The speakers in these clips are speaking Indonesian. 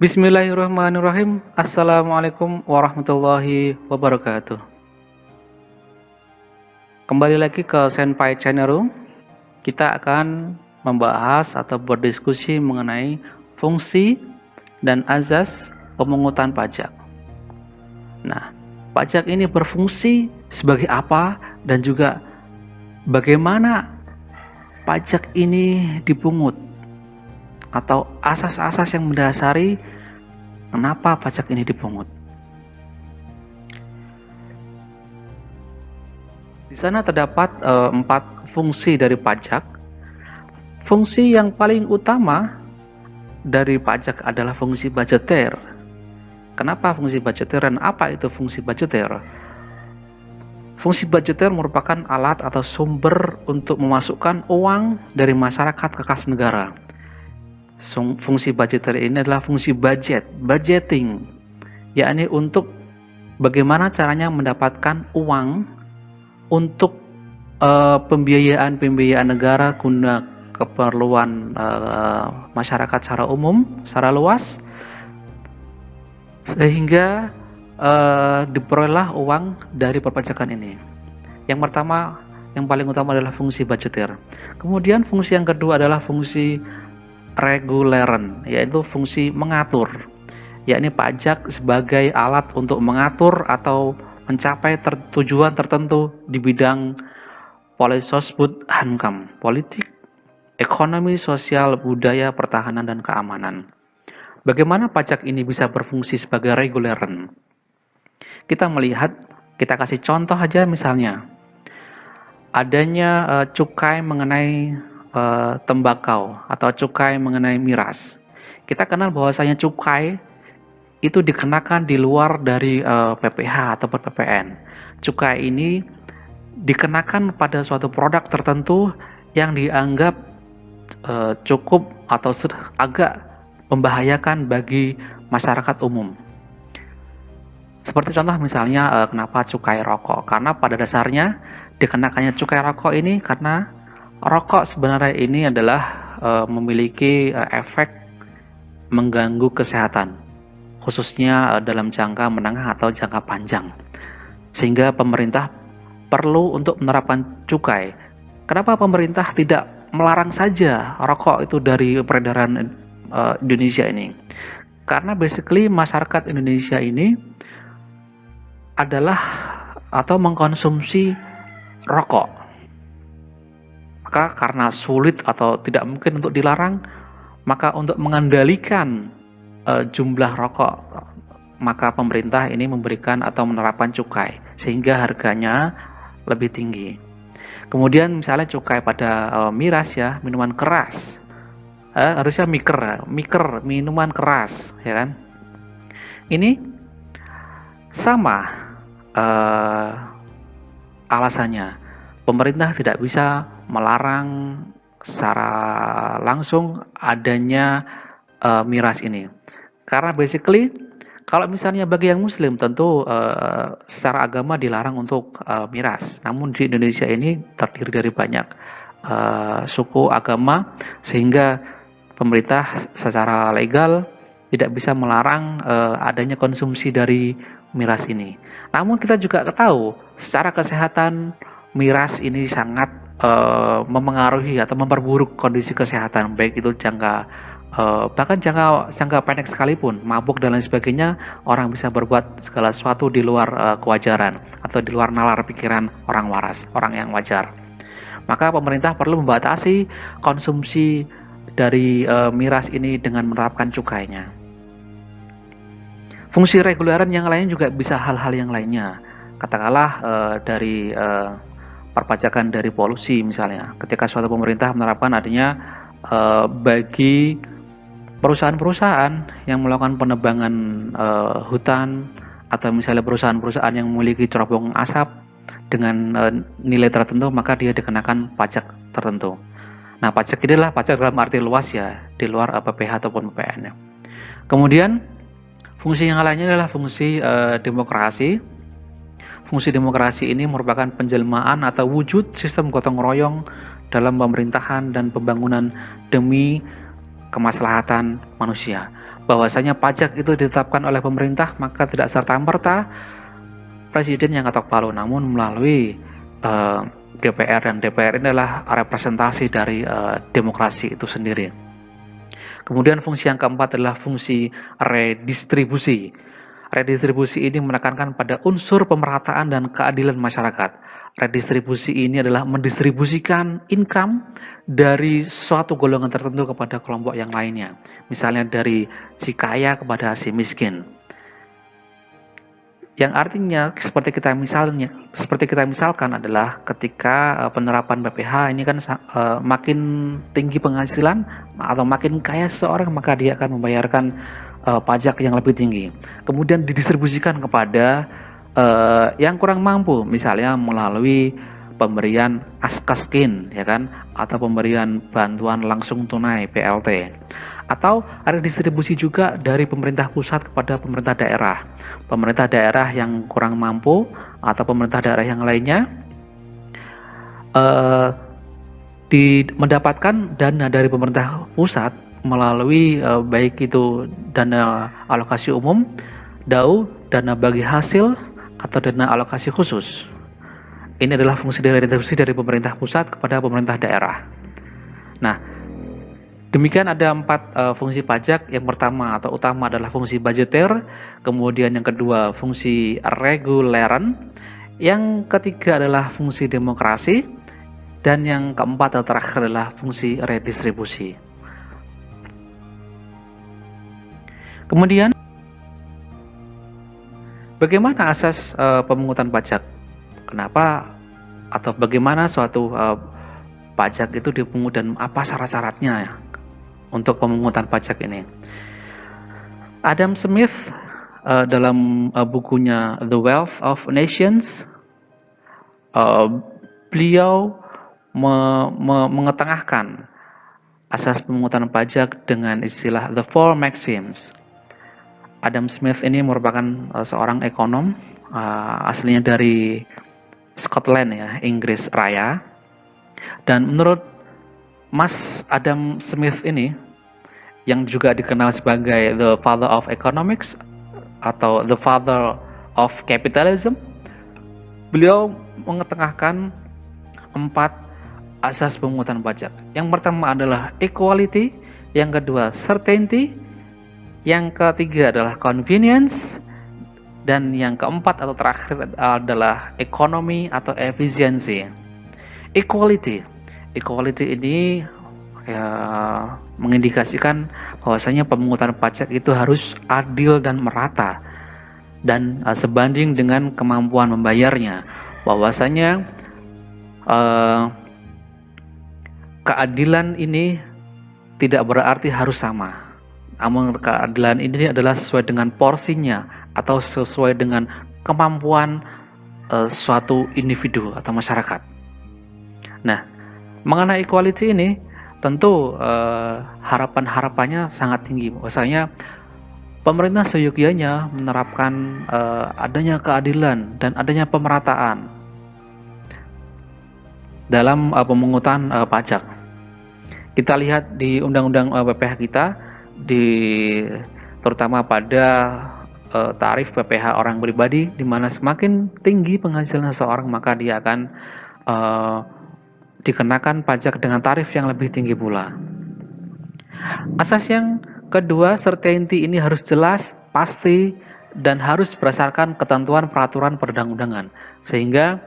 Bismillahirrahmanirrahim. Assalamualaikum warahmatullahi wabarakatuh. Kembali lagi ke Senpai Channel. Kita akan membahas atau berdiskusi mengenai fungsi dan azas pemungutan pajak. Nah, pajak ini berfungsi sebagai apa dan juga bagaimana pajak ini dipungut atau asas-asas yang mendasari kenapa pajak ini dipungut. Di sana terdapat 4 fungsi dari pajak. Fungsi yang paling utama dari pajak adalah fungsi budgeter. Kenapa fungsi budgeter dan apa itu fungsi budgeter? Fungsi budgeter merupakan alat atau sumber untuk memasukkan uang dari masyarakat ke kas negara. Fungsi budgeter ini adalah fungsi budgeting, yakni untuk bagaimana caranya mendapatkan uang untuk pembiayaan negara guna keperluan masyarakat secara umum, secara luas, sehingga diperolehlah uang dari perpajakan ini. Yang pertama, yang paling utama adalah fungsi budgeter. Kemudian fungsi yang kedua adalah fungsi reguleran, yaitu fungsi mengatur, yakni pajak sebagai alat untuk mengatur atau mencapai tujuan tertentu di bidang Hankam, politik, ekonomi, sosial, budaya, pertahanan, dan keamanan. Bagaimana pajak ini bisa berfungsi sebagai reguleran? Kita melihat, kita kasih contoh aja misalnya, adanya cukai mengenai tembakau atau cukai mengenai miras. Kita kenal bahwasanya cukai itu dikenakan di luar dari PPh atau PPN. Cukai ini dikenakan pada suatu produk tertentu yang dianggap cukup atau agak membahayakan bagi masyarakat umum. Seperti contoh misalnya kenapa cukai rokok? Karena pada dasarnya dikenakannya cukai rokok ini karena rokok sebenarnya ini adalah memiliki efek mengganggu kesehatan, khususnya dalam jangka menengah atau jangka panjang. Sehingga pemerintah perlu untuk menerapkan cukai. Kenapa pemerintah tidak melarang saja rokok itu dari peredaran Indonesia ini? Karena basically masyarakat Indonesia ini adalah atau mengkonsumsi rokok. Maka karena sulit atau tidak mungkin untuk dilarang, maka untuk mengendalikan jumlah rokok, maka pemerintah ini memberikan atau menerapkan cukai sehingga harganya lebih tinggi. Kemudian misalnya cukai pada miras ya, minuman keras, harusnya miker minuman keras, ya kan? Ini sama alasannya. Pemerintah tidak bisa melarang secara langsung adanya miras ini. Karena basically kalau misalnya bagi yang muslim tentu secara agama dilarang untuk miras. Namun di Indonesia ini terdiri dari banyak suku agama sehingga pemerintah secara legal tidak bisa melarang adanya konsumsi dari miras ini. Namun kita juga tahu secara kesehatan miras ini sangat memengaruhi atau memperburuk kondisi kesehatan, baik itu bahkan jangka pendek sekalipun, mabuk dan lain sebagainya, orang bisa berbuat segala sesuatu di luar kewajaran atau di luar nalar pikiran orang waras, orang yang wajar. Maka pemerintah perlu membatasi konsumsi dari miras ini dengan menerapkan cukainya. Fungsi reguleran yang lain juga bisa hal-hal yang lainnya. Katakanlah dari perpajakan dari polusi misalnya. Ketika suatu pemerintah menerapkan adanya bagi perusahaan-perusahaan yang melakukan penebangan hutan atau misalnya perusahaan-perusahaan yang memiliki cerobong asap dengan nilai tertentu, maka dia dikenakan pajak tertentu. Nah, pajak ini adalah pajak dalam arti luas ya, di luar PPh ataupun PPN. Kemudian fungsi yang lainnya adalah fungsi demokrasi. Fungsi demokrasi ini merupakan penjelmaan atau wujud sistem gotong royong dalam pemerintahan dan pembangunan demi kemaslahatan manusia. bahwasanya pajak itu ditetapkan oleh pemerintah, maka tidak serta-merta presiden yang ketok palu, namun melalui DPR, dan DPR ini adalah representasi dari demokrasi itu sendiri. Kemudian fungsi yang keempat adalah fungsi redistribusi. Redistribusi ini menekankan pada unsur pemerataan dan keadilan masyarakat. Redistribusi ini adalah mendistribusikan income dari suatu golongan tertentu kepada kelompok yang lainnya. Misalnya dari si kaya kepada si miskin. Yang artinya seperti kita misalkan adalah ketika penerapan BPH ini kan makin tinggi penghasilan atau makin kaya seseorang, maka dia akan membayarkan pajak yang lebih tinggi. Kemudian didistribusikan kepada yang kurang mampu, misalnya melalui pemberian askaskin, ya kan, atau pemberian bantuan langsung tunai (BLT). Atau ada distribusi juga dari pemerintah pusat kepada pemerintah daerah. Pemerintah daerah yang kurang mampu atau pemerintah daerah yang lainnya mendapatkan dana dari pemerintah pusat melalui baik itu dana alokasi umum, DAU, dana bagi hasil, atau dana alokasi khusus. Ini adalah fungsi dari redistribusi dari pemerintah pusat kepada pemerintah daerah. Nah, demikian ada 4 fungsi pajak. Yang pertama atau utama adalah fungsi budgeter, kemudian yang kedua fungsi reguleran, yang ketiga adalah fungsi demokrasi, dan yang keempat atau terakhir adalah fungsi redistribusi. Kemudian, bagaimana asas pemungutan pajak? Kenapa atau bagaimana suatu pajak itu dipungut dan apa syarat-syaratnya untuk pemungutan pajak ini? Adam Smith dalam bukunya The Wealth of Nations, beliau mengetengahkan asas pemungutan pajak dengan istilah The Four Maxims. Adam Smith ini merupakan seorang ekonom, aslinya dari Scotland, ya, Inggris Raya. Dan menurut Mas Adam Smith ini, yang juga dikenal sebagai the father of economics atau the father of capitalism, beliau mengetengahkan 4 asas pemungutan pajak. Yang pertama adalah equality, yang kedua certainty, yang ketiga adalah convenience, dan yang keempat atau terakhir adalah ekonomi atau efisiensi. Equality ini ya, mengindikasikan bahwasanya pemungutan pajak itu harus adil dan merata dan sebanding dengan kemampuan membayarnya. Bahwasanya keadilan ini tidak berarti harus sama. Namun keadilan ini adalah sesuai dengan porsinya atau sesuai dengan kemampuan suatu individu atau masyarakat. Nah, mengenai equality ini tentu harapan-harapannya sangat tinggi. Bahwasanya pemerintah seyogyanya menerapkan adanya keadilan dan adanya pemerataan dalam pemungutan pajak. Kita lihat di undang-undang PPh kita, terutama pada tarif PPh orang pribadi, di mana semakin tinggi penghasilan seseorang maka dia akan dikenakan pajak dengan tarif yang lebih tinggi pula. Asas yang kedua, certainty, ini harus jelas, pasti, dan harus berdasarkan ketentuan peraturan perundang-undangan. Sehingga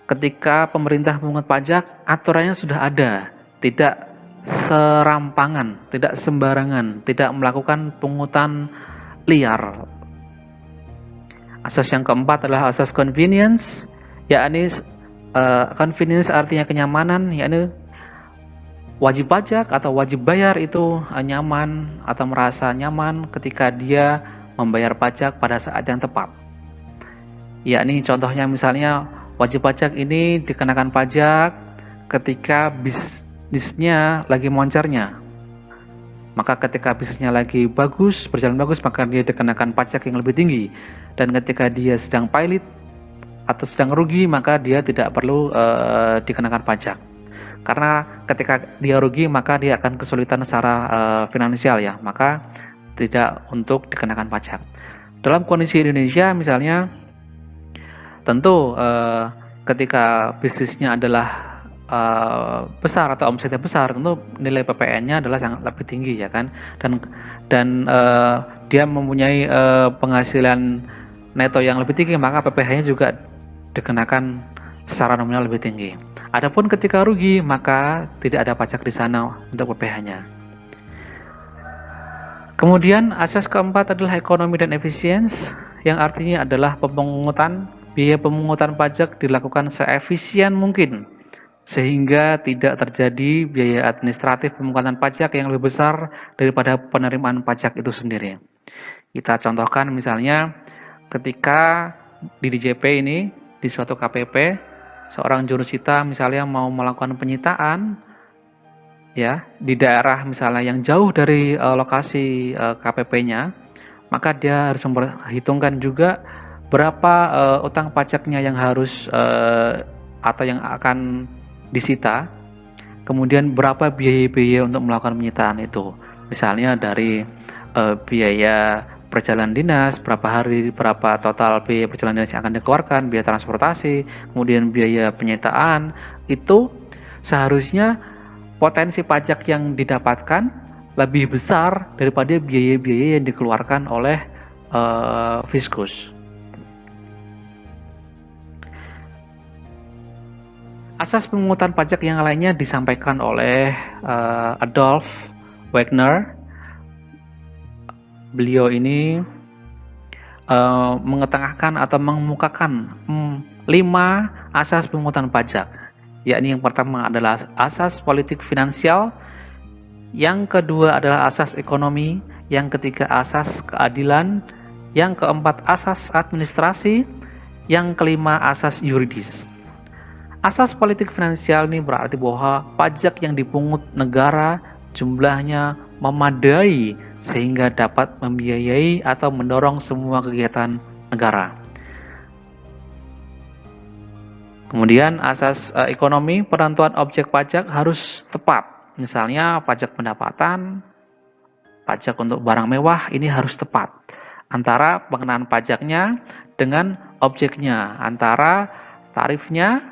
ketika pemerintah memungut pajak, aturannya sudah ada, tidak serampangan, tidak sembarangan, tidak melakukan pungutan liar. Asas yang keempat adalah asas convenience, yakni convenience artinya kenyamanan, yakni wajib pajak atau wajib bayar itu nyaman atau merasa nyaman ketika dia membayar pajak pada saat yang tepat. Yakni contohnya misalnya wajib pajak ini dikenakan pajak ketika bisnisnya lagi moncernya. Maka ketika bisnisnya lagi bagus, berjalan bagus, maka dia dikenakan pajak yang lebih tinggi. Dan ketika dia sedang pilot atau sedang rugi, maka dia tidak perlu dikenakan pajak. Karena ketika dia rugi, maka dia akan kesulitan secara finansial, ya. Maka tidak untuk dikenakan pajak. Dalam kondisi Indonesia misalnya, tentu ketika bisnisnya adalah besar atau omsetnya besar, tentu nilai PPN-nya adalah sangat lebih tinggi ya kan, dan dia mempunyai penghasilan neto yang lebih tinggi, maka PPh-nya juga dikenakan secara nominal lebih tinggi. Adapun ketika rugi, maka tidak ada pajak di sana untuk PPh-nya. Kemudian asas keempat adalah ekonomi dan efisiensi, yang artinya adalah biaya pemungutan pajak dilakukan seefisien mungkin, sehingga tidak terjadi biaya administratif pemungutan pajak yang lebih besar daripada penerimaan pajak itu sendiri. Kita contohkan misalnya ketika di DJP ini, di suatu KPP, seorang jurusita misalnya mau melakukan penyitaan ya di daerah misalnya yang jauh dari lokasi KPP-nya, maka dia harus memperhitungkan juga berapa utang pajaknya yang harus atau yang akan disita, kemudian berapa biaya-biaya untuk melakukan penyitaan itu, misalnya dari biaya perjalanan dinas, berapa hari, berapa total biaya perjalanan dinas yang akan dikeluarkan, biaya transportasi, kemudian biaya penyitaan, itu seharusnya potensi pajak yang didapatkan lebih besar daripada biaya-biaya yang dikeluarkan oleh Fiskus. Asas pemungutan pajak yang lainnya disampaikan oleh Adolf Wagner. Beliau ini mengetengahkan atau mengemukakan 5 asas pemungutan pajak, yakni yang pertama adalah asas politik finansial, yang kedua adalah asas ekonomi, yang ketiga asas keadilan, yang keempat asas administrasi, yang kelima asas yuridis. Asas politik finansial ini berarti bahwa pajak yang dipungut negara jumlahnya memadai sehingga dapat membiayai atau mendorong semua kegiatan negara. Kemudian asas ekonomi, penentuan objek pajak harus tepat. Misalnya pajak pendapatan, pajak untuk barang mewah, ini harus tepat antara pengenaan pajaknya dengan objeknya, antara tarifnya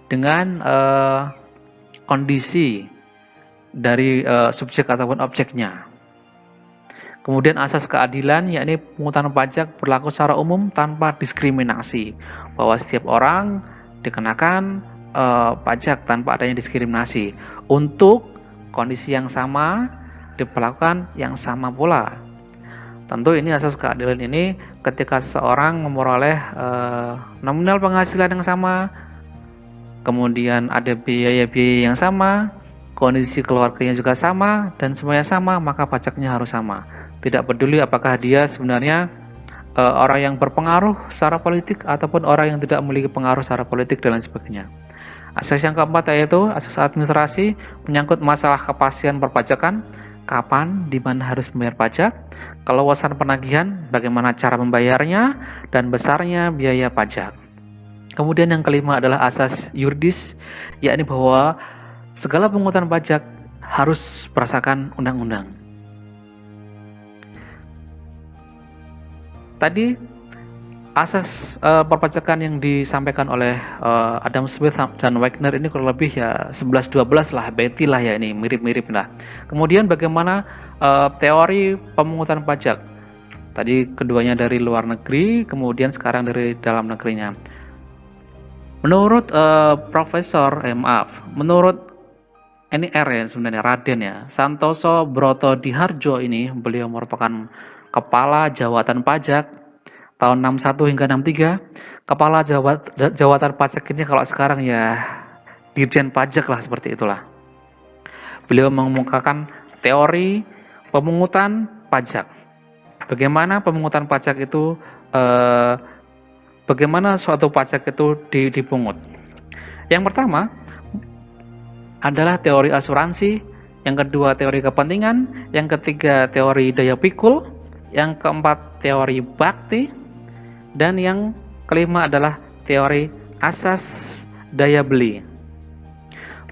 dengan kondisi dari subjek ataupun objeknya. Kemudian asas keadilan, yakni pemungutan pajak berlaku secara umum tanpa diskriminasi, bahwa setiap orang dikenakan pajak tanpa adanya diskriminasi, untuk kondisi yang sama diperlakukan yang sama pula. Tentu ini asas keadilan ini ketika seseorang memperoleh nominal penghasilan yang sama, kemudian ada biaya-biaya yang sama, kondisi keluarganya juga sama, dan semuanya sama, maka pajaknya harus sama. Tidak peduli apakah dia sebenarnya orang yang berpengaruh secara politik ataupun orang yang tidak memiliki pengaruh secara politik dan lain sebagainya. Asas yang keempat yaitu asas administrasi, menyangkut masalah kepastian perpajakan, kapan, di mana harus membayar pajak, keluasan penagihan, bagaimana cara membayarnya, dan besarnya biaya pajak. Kemudian yang kelima adalah asas yuridis, yakni bahwa segala pemungutan pajak harus berdasarkan undang-undang. Tadi asas perpajakan yang disampaikan oleh Adam Smith dan Wagner ini kurang lebih ya 11-12 lah, beti lah ya, ini mirip-mirip lah. Kemudian bagaimana teori pemungutan pajak? Tadi keduanya dari luar negeri, kemudian sekarang dari dalam negerinya. Menurut menurut NIR ya, sebenarnya Raden ya, Santoso Broto Diharjo ini, beliau merupakan Kepala Jawatan Pajak tahun 61 hingga 63. Kepala Jawatan Pajak ini kalau sekarang ya Dirjen Pajak lah, seperti itulah. Beliau mengemukakan teori pemungutan pajak. Bagaimana pemungutan pajak itu bagaimana suatu pajak itu dipungut. Yang pertama adalah teori asuransi, yang kedua teori kepentingan, yang ketiga teori daya pikul, yang keempat teori bakti, dan yang kelima adalah teori asas daya beli.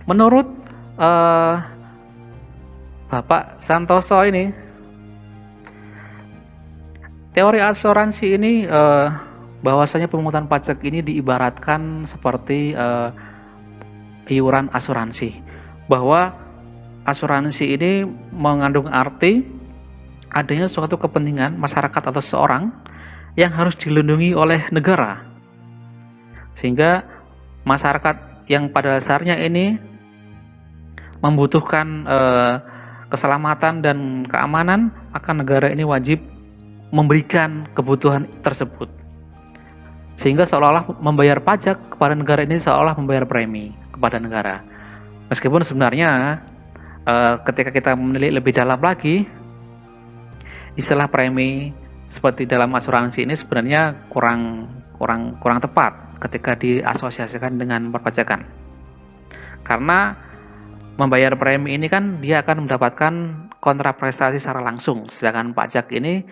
Menurut Bapak Santoso ini, Teori asuransi ini bahwasanya pemungutan pajak ini diibaratkan seperti iuran asuransi, bahwa asuransi ini mengandung arti adanya suatu kepentingan masyarakat atau seseorang yang harus dilindungi oleh negara, sehingga masyarakat yang pada dasarnya ini membutuhkan keselamatan dan keamanan, maka negara ini wajib memberikan kebutuhan tersebut, sehingga seolah-olah membayar pajak kepada negara ini seolah membayar premi kepada negara. Meskipun sebenarnya ketika kita menilik lebih dalam lagi, istilah premi seperti dalam asuransi ini sebenarnya kurang tepat ketika diasosiasikan dengan perpajakan, karena membayar premi ini kan dia akan mendapatkan kontraprestasi secara langsung, sedangkan pajak ini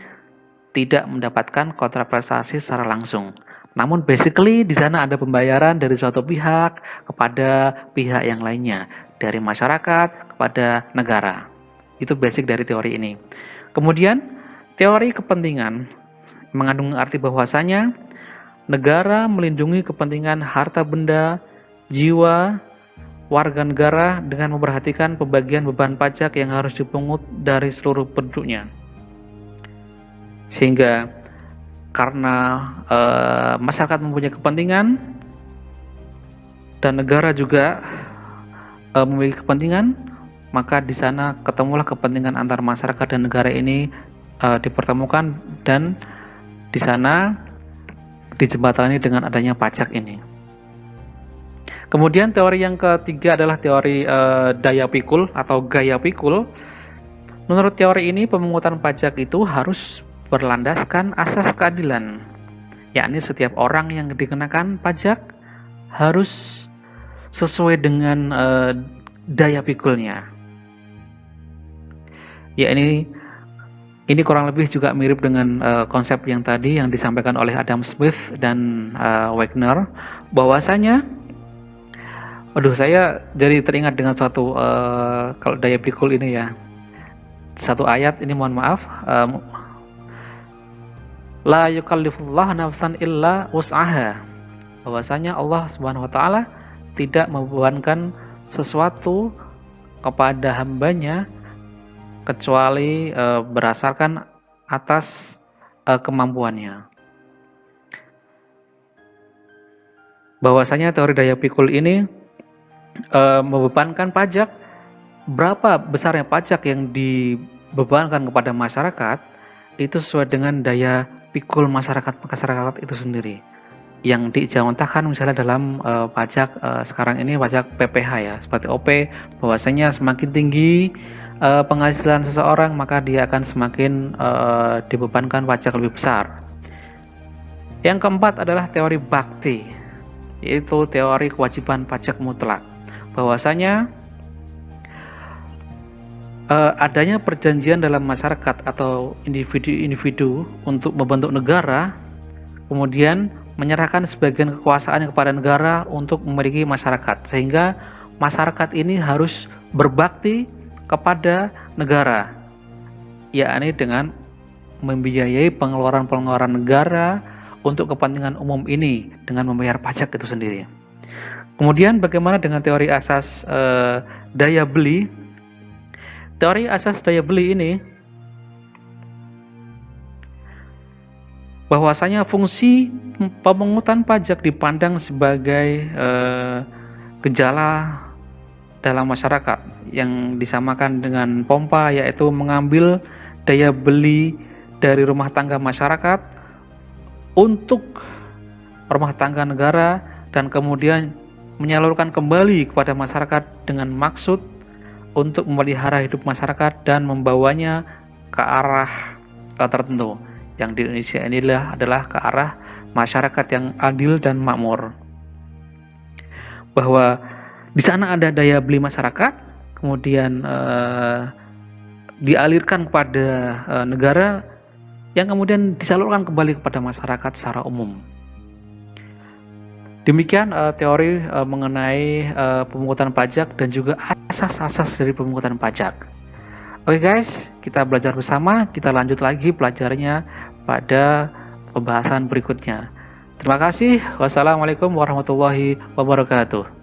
tidak mendapatkan kontraprestasi secara langsung. Namun basically di sana ada pembayaran dari suatu pihak kepada pihak yang lainnya, dari masyarakat kepada negara. Itu basic dari teori ini. Kemudian teori kepentingan mengandung arti bahwasanya negara melindungi kepentingan harta benda, jiwa, warga negara dengan memperhatikan pembagian beban pajak yang harus dipungut dari seluruh penduduknya. Sehingga karena masyarakat mempunyai kepentingan dan negara juga memiliki kepentingan, maka di sana ketemulah kepentingan antar masyarakat dan negara ini dipertemukan, dan di sana dijembatani dengan adanya pajak ini. Kemudian teori yang ketiga adalah teori daya pikul atau gaya pikul. Menurut teori ini, pemungutan pajak itu harus berlandaskan asas keadilan, yakni setiap orang yang dikenakan pajak harus sesuai dengan daya pikulnya. Ya, ini kurang lebih juga mirip dengan konsep yang tadi yang disampaikan oleh Adam Smith dan Wagner, bahwasanya saya jadi teringat dengan suatu kalau daya pikul ini ya, satu ayat ini, mohon maaf, la yukallifullahu nafsan illa wus'aha, bahwasanya Allah Subhanahu wa taala tidak membebankan sesuatu kepada hambanya kecuali berdasarkan atas kemampuannya. Bahwasanya teori daya pikul ini membebankan pajak, berapa besarnya pajak yang dibebankan kepada masyarakat itu sesuai dengan daya pikul masyarakat itu sendiri, yang dijawantahkan misalnya dalam pajak sekarang ini pajak PPh ya, seperti OP, bahwasanya semakin tinggi penghasilan seseorang maka dia akan semakin dibebankan pajak lebih besar. Yang keempat adalah teori bakti, yaitu teori kewajiban pajak mutlak, bahwasanya adanya perjanjian dalam masyarakat atau individu-individu untuk membentuk negara, kemudian menyerahkan sebagian kekuasaan kepada negara untuk memiliki masyarakat, sehingga masyarakat ini harus berbakti kepada negara, yakni dengan membiayai pengeluaran-pengeluaran negara untuk kepentingan umum ini dengan membayar pajak itu sendiri. Kemudian bagaimana dengan teori asas daya beli? Teori asas daya beli ini bahwasanya fungsi pemungutan pajak dipandang sebagai gejala dalam masyarakat yang disamakan dengan pompa, yaitu mengambil daya beli dari rumah tangga masyarakat untuk rumah tangga negara dan kemudian menyalurkan kembali kepada masyarakat dengan maksud untuk memelihara hidup masyarakat dan membawanya ke arah tertentu, yang di Indonesia inilah adalah ke arah masyarakat yang adil dan makmur. Bahwa di sana ada daya beli masyarakat, kemudian dialirkan kepada negara, yang kemudian disalurkan kembali kepada masyarakat secara umum. Demikian teori mengenai pemungutan pajak dan juga asas-asas dari pemungutan pajak. Oke guys, kita belajar bersama, kita lanjut lagi belajarnya pada pembahasan berikutnya. Terima kasih. Wassalamualaikum warahmatullahi wabarakatuh.